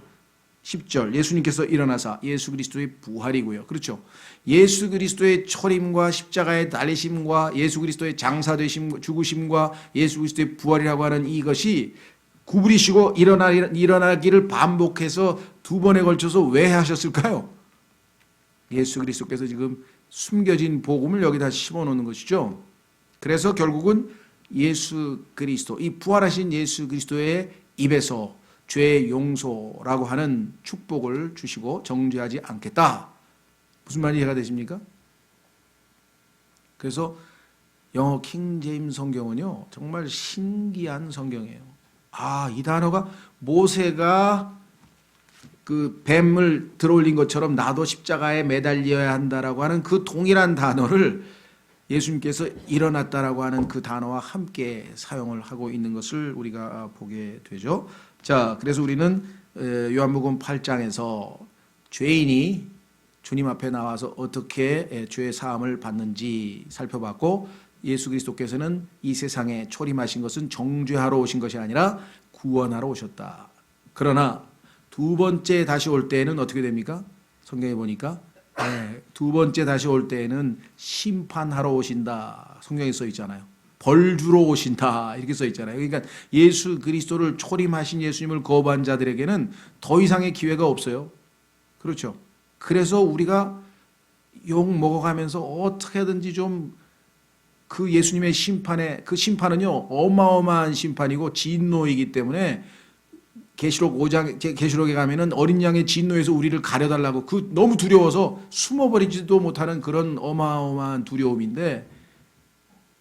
Speaker 1: 10절. 예수님께서 일어나사 예수 그리스도의 부활이고요. 그렇죠. 예수 그리스도의 초림과 십자가의 달리심과 예수 그리스도의 장사되심, 죽으심과 예수 그리스도의 부활이라고 하는 이것이 구부리시고 일어나기를 반복해서 두 번에 걸쳐서 왜 하셨을까요? 예수 그리스도께서 지금 숨겨진 복음을 여기다 심어놓는 것이죠. 그래서 결국은 예수 그리스도, 이 부활하신 예수 그리스도의 입에서 죄 용서라고 하는 축복을 주시고 정죄하지 않겠다. 무슨 말이 이해가 되십니까? 그래서 영어 킹 제임스 성경은요, 정말 신기한 성경이에요. 아, 이 단어가 모세가 그 뱀을 들어올린 것처럼 나도 십자가에 매달려야 한다라고 하는 그 동일한 단어를 예수님께서 일어났다라고 하는 그 단어와 함께 사용을 하고 있는 것을 우리가 보게 되죠. 자, 그래서 우리는 요한복음 8장에서 죄인이 주님 앞에 나와서 어떻게 죄의 사함을 받는지 살펴봤고, 예수 그리스도께서는 이 세상에 초림하신 것은 정죄하러 오신 것이 아니라 구원하러 오셨다. 그러나 두 번째 다시 올 때에는 어떻게 됩니까? 성경에 보니까 두 번째 다시 올 때에는 심판하러 오신다. 성경에 써 있잖아요. 벌 주러 오신다 이렇게 써 있잖아요. 그러니까 예수 그리스도를 초림하신 예수님을 거부한 자들에게는 더 이상의 기회가 없어요. 그렇죠. 그래서 우리가 욕 먹어가면서 어떻게든지 좀 그 예수님의 그 심판은요 어마어마한 심판이고 진노이기 때문에 계시록 5장 계시록에 가면은 어린 양의 진노에서 우리를 가려달라고 그 너무 두려워서 숨어버리지도 못하는 그런 어마어마한 두려움인데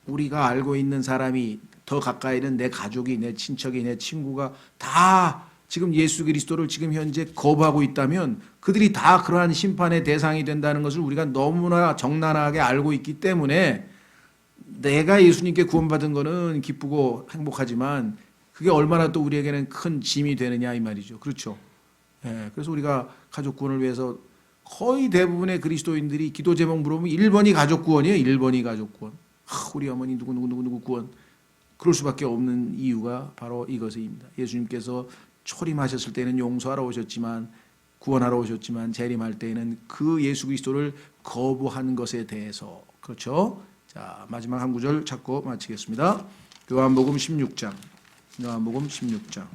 Speaker 1: 우리가 알고 있는 사람이 더 가까이는 내 가족이 내 친척이 내 친구가 다 지금 예수 그리스도를 지금 현재 거부하고 있다면 그들이 다 그러한 심판의 대상이 된다는 것을 우리가 너무나 적나라하게 알고 있기 때문에 내가 예수님께 구원받은 거는 기쁘고 행복하지만 그게 얼마나 또 우리에게는 큰 짐이 되느냐 이 말이죠. 그렇죠. 예, 그래서 우리가 가족 구원을 위해서 거의 대부분의 그리스도인들이 기도 제목 물어보면 1번이 가족 구원이에요. 1번이 가족 구원. 우리 어머니 누구 구원. 그럴 수밖에 없는 이유가 바로 이것입니다. 예수님께서 초림하셨을 때는 용서하러 오셨지만 구원하러 오셨지만 재림할 때에는 그 예수 그리스도를 거부한 것에 대해서 그렇죠. 자, 마지막 한 구절 찾고 마치겠습니다. 요한복음 16장. 요한복음 16장.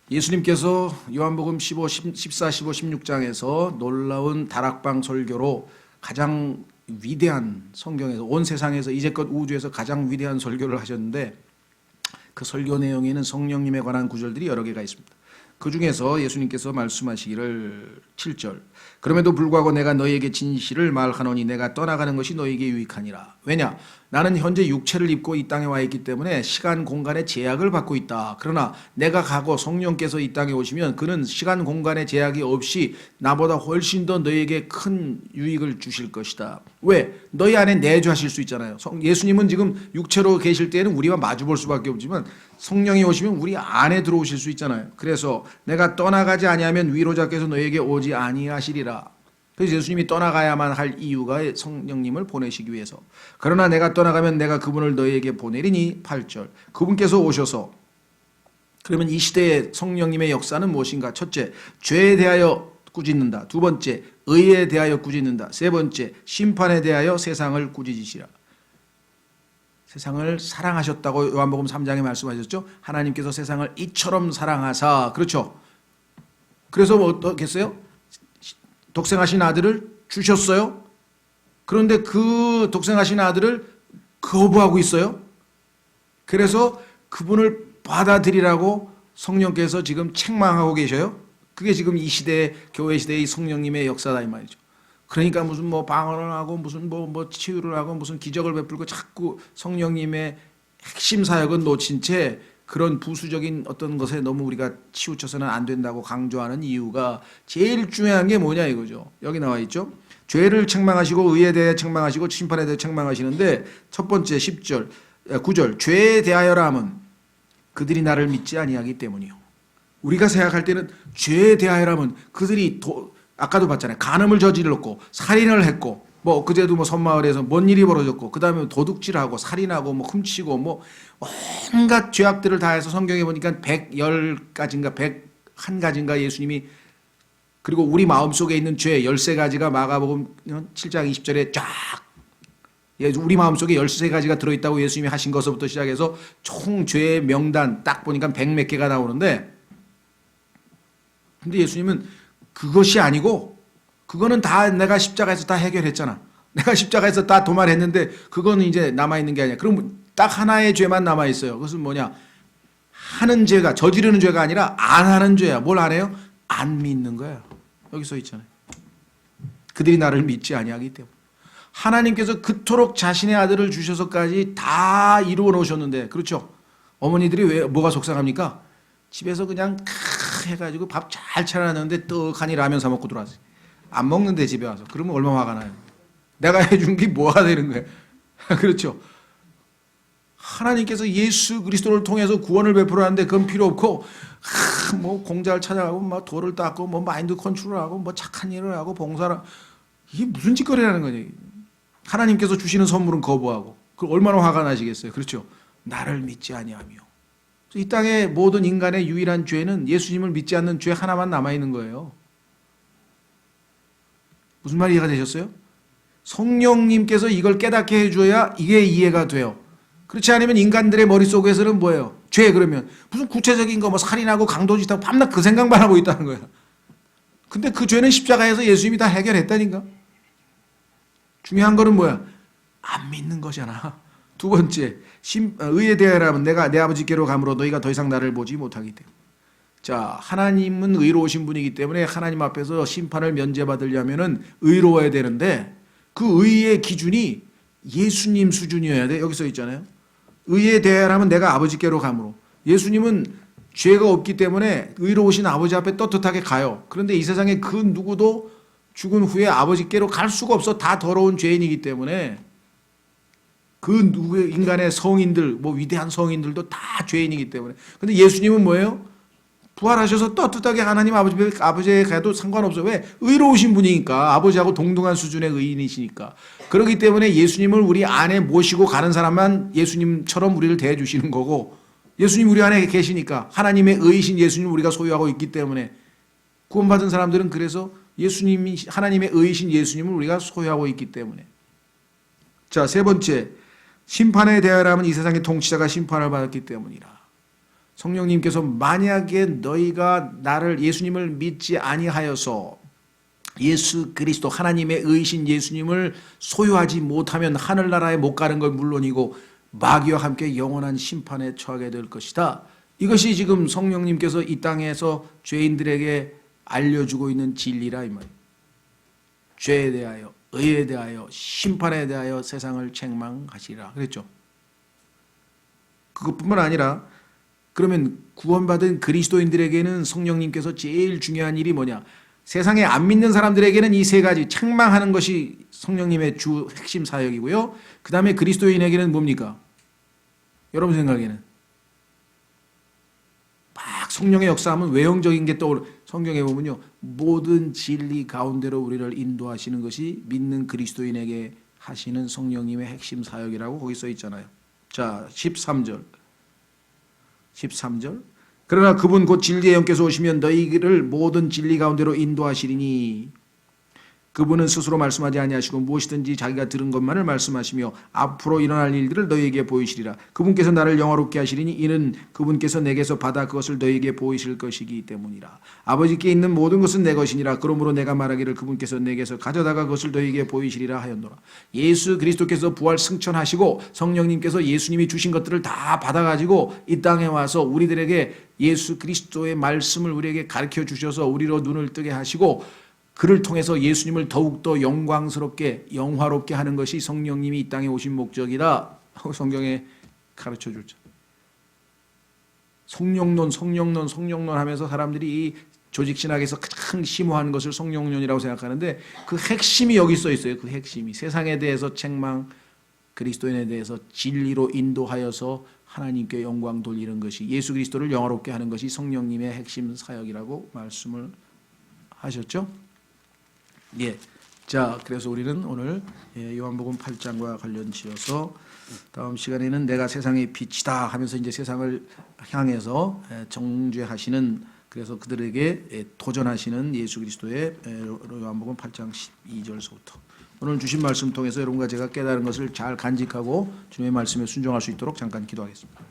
Speaker 1: 예수님께서 요한복음 14, 15, 16장에서 놀라운 다락방 설교로 가장 위대한 성경에서 온 세상에서 이제껏 우주에서 가장 위대한 설교를 하셨는데 그 설교 내용에는 성령님에 관한 구절들이 여러 개가 있습니다. 그 중에서 예수님께서 말씀하시기를 7절 그럼에도 불구하고 내가 너희에게 진실을 말하노니 내가 떠나가는 것이 너희에게 유익하니라. 왜냐? 나는 현재 육체를 입고 이 땅에 와 있기 때문에 시간 공간의 제약을 받고 있다. 그러나 내가 가고 성령께서 이 땅에 오시면 그는 시간 공간의 제약이 없이 나보다 훨씬 더 너희에게 큰 유익을 주실 것이다. 왜? 너희 안에 내주하실 수 있잖아요. 예수님은 지금 육체로 계실 때는 우리와 마주볼 수밖에 없지만 성령이 오시면 우리 안에 들어오실 수 있잖아요. 그래서 내가 떠나가지 아니하면 위로자께서 너희에게 오지 아니하시리라. 그래서 예수님이 떠나가야만 할 이유가 성령님을 보내시기 위해서. 그러나 내가 떠나가면 내가 그분을 너희에게 보내리니 8절. 그분께서 오셔서 그러면 이 시대의 성령님의 역사는 무엇인가? 첫째, 죄에 대하여 꾸짖는다. 두 번째, 의에 대하여 꾸짖는다. 세 번째, 심판에 대하여 세상을 꾸짖으시라. 세상을 사랑하셨다고 요한복음 3장에 말씀하셨죠. 하나님께서 세상을 이처럼 사랑하사. 그렇죠. 그래서 뭐 어떻겠어요? 독생하신 아들을 주셨어요. 그런데 그 독생하신 아들을 거부하고 있어요. 그래서 그분을 받아들이라고 성령께서 지금 책망하고 계셔요. 그게 지금 이 시대 교회 시대의 성령님의 역사다 이 말이죠. 그러니까 무슨 뭐 방언을 하고 무슨 뭐 치유를 하고 무슨 기적을 베풀고 자꾸 성령님의 핵심 사역은 놓친 채 그런 부수적인 어떤 것에 너무 우리가 치우쳐서는 안 된다고 강조하는 이유가 제일 중요한 게 뭐냐 이거죠. 여기 나와 있죠. 죄를 책망하시고 의에 대해 책망하시고 심판에 대해 책망하시는데 첫 번째 10절, 9절 죄에 대하여라 함은 그들이 나를 믿지 아니하기 때문이요. 우리가 생각할 때는 죄에 대하여라 함은 그들이 아까도 봤잖아요. 간음을 저질렀고 살인을 했고 뭐 그제도 뭐 섬마을에서 뭔 일이 벌어졌고 그 다음에 도둑질하고 살인하고 뭐 훔치고 뭐 온갖 죄악들을 다 해서 성경에 보니까 110가지인가 101가지인가 예수님이 그리고 우리 마음속에 있는 죄 13가지가 마가복음 7장 20절에 쫙 우리 마음속에 13가지가 들어있다고 예수님이 하신 것부터 시작해서 총 죄의 명단 딱 보니까 100몇 개가 나오는데 근데 예수님은 그것이 아니고 그거는 다 내가 십자가에서 다 해결했잖아. 내가 십자가에서 다 도말했는데 그거는 이제 남아있는 게 아니야. 그럼 딱 하나의 죄만 남아있어요. 그것은 뭐냐? 하는 죄가 저지르는 죄가 아니라 안 하는 죄야. 뭘 안 해요? 안 믿는 거야. 여기 써 있잖아요. 그들이 나를 믿지 아니하기 때문에. 하나님께서 그토록 자신의 아들을 주셔서까지 다 이루어 놓으셨는데 그렇죠? 어머니들이 왜 뭐가 속상합니까? 집에서 그냥 해가지고 밥 잘 차려놨는데 떡하니 라면 사 먹고 들어왔어요. 안 먹는데 집에 와서. 그러면 얼마나 화가 나요. 내가 해준 게 뭐가 되는 거예요. 그렇죠. 하나님께서 예수 그리스도를 통해서 구원을 베풀었는데 그건 필요 없고 뭐 공자를 찾아가고 뭐 돌을 닦고 뭐 마인드 컨트롤하고 뭐 착한 일을 하고 봉사를 이게 무슨 짓거리라는 거지. 하나님께서 주시는 선물은 거부하고 그 얼마나 화가 나시겠어요. 그렇죠. 나를 믿지 아니하며. 이 땅의 모든 인간의 유일한 죄는 예수님을 믿지 않는 죄 하나만 남아있는 거예요. 무슨 말이 이해가 되셨어요? 성령님께서 이걸 깨닫게 해줘야 이게 이해가 돼요. 그렇지 않으면 인간들의 머릿속에서는 뭐예요? 죄 그러면 무슨 구체적인 거 뭐 살인하고 강도짓하고 밤낮 그 생각만 하고 있다는 거야. 근데 그 죄는 십자가에서 예수님이 다 해결했다니까. 중요한 거는 뭐야? 안 믿는 거잖아. 두 번째, 의에 대하여라면 내가 내 아버지께로 감으로 너희가 더 이상 나를 보지 못하기 때문에. 자, 하나님은 의로우신 분이기 때문에 하나님 앞에서 심판을 면제받으려면은 의로워야 되는데 그 의의 기준이 예수님 수준이어야 돼. 여기 써 있잖아요. 의에 대하여라면 내가 아버지께로 감으로. 예수님은 죄가 없기 때문에 의로우신 아버지 앞에 떳떳하게 가요. 그런데 이 세상에 그 누구도 죽은 후에 아버지께로 갈 수가 없어. 다 더러운 죄인이기 때문에 그 누구의 인간의 성인들, 뭐 위대한 성인들도 다 죄인이기 때문에. 근데 예수님은 뭐예요? 부활하셔서 떳떳하게 하나님 아버지에 가도 상관없어요. 왜? 의로우신 분이니까. 아버지하고 동등한 수준의 의인이시니까. 그렇기 때문에 예수님을 우리 안에 모시고 가는 사람만 예수님처럼 우리를 대해주시는 거고, 예수님 우리 안에 계시니까 하나님의 의이신 예수님을 우리가 소유하고 있기 때문에 구원받은 사람들은 그래서 예수님이 하나님의 의이신 예수님을 우리가 소유하고 있기 때문에. 자, 세 번째, 심판에 대하여라면 이 세상의 통치자가 심판을 받았기 때문이라. 성령님께서 만약에 너희가 나를 예수님을 믿지 아니하여서 예수 그리스도 하나님의 의이신 예수님을 소유하지 못하면 하늘나라에 못 가는 건 물론이고 마귀와 함께 영원한 심판에 처하게 될 것이다. 이것이 지금 성령님께서 이 땅에서 죄인들에게 알려주고 있는 진리라 이 말이에요. 죄에 대하여, 의에 대하여, 심판에 대하여 세상을 책망하시리라 그랬죠. 그것뿐만 아니라 그러면 구원받은 그리스도인들에게는 성령님께서 제일 중요한 일이 뭐냐? 세상에 안 믿는 사람들에게는 이 세 가지 책망하는 것이 성령님의 주 핵심 사역이고요. 그 다음에 그리스도인에게는 뭡니까? 여러분 생각에는 막 성령의 역사하면 외형적인 게 떠오르. 성경에 보면요, 모든 진리 가운데로 우리를 인도하시는 것이 믿는 그리스도인에게 하시는 성령님의 핵심 사역이라고 거기 써 있잖아요. 자, 13절. 그러나 그분 곧 진리의 영께서 오시면 너희를 모든 진리 가운데로 인도하시리니 그분은 스스로 말씀하지 아니하시고 무엇이든지 자기가 들은 것만을 말씀하시며 앞으로 일어날 일들을 너희에게 보이시리라. 그분께서 나를 영화롭게 하시리니 이는 그분께서 내게서 받아 그것을 너희에게 보이실 것이기 때문이라. 아버지께 있는 모든 것은 내 것이니라. 그러므로 내가 말하기를 그분께서 내게서 가져다가 그것을 너희에게 보이시리라 하였노라. 예수 그리스도께서 부활 승천하시고 성령님께서 예수님이 주신 것들을 다 받아가지고 이 땅에 와서 우리들에게 예수 그리스도의 말씀을 우리에게 가르쳐 주셔서 우리로 눈을 뜨게 하시고 그를 통해서 예수님을 더욱더 영광스럽게 영화롭게 하는 것이 성령님이 이 땅에 오신 목적이다 하고 성경에 가르쳐 줬죠. 성령론 하면서 사람들이 이 조직신학에서 가장 심오한 것을 성령론이라고 생각하는데 그 핵심이 여기 써 있어요. 그 핵심이 세상에 대해서 책망, 그리스도인에 대해서 진리로 인도하여서 하나님께 영광 돌리는 것이 예수 그리스도를 영화롭게 하는 것이 성령님의 핵심 사역이라고 말씀을 하셨죠. 예. 자, 그래서 우리는 오늘 요한복음 8장과 관련 지어서 다음 시간에는 내가 세상의 빛이다 하면서 이제 세상을 향해서 정죄하시는 그래서 그들에게 도전하시는 예수 그리스도의 요한복음 8장 12절서부터 오늘 주신 말씀 통해서 여러분과 제가 깨달은 것을 잘 간직하고 주님의 말씀에 순종할 수 있도록 잠깐 기도하겠습니다.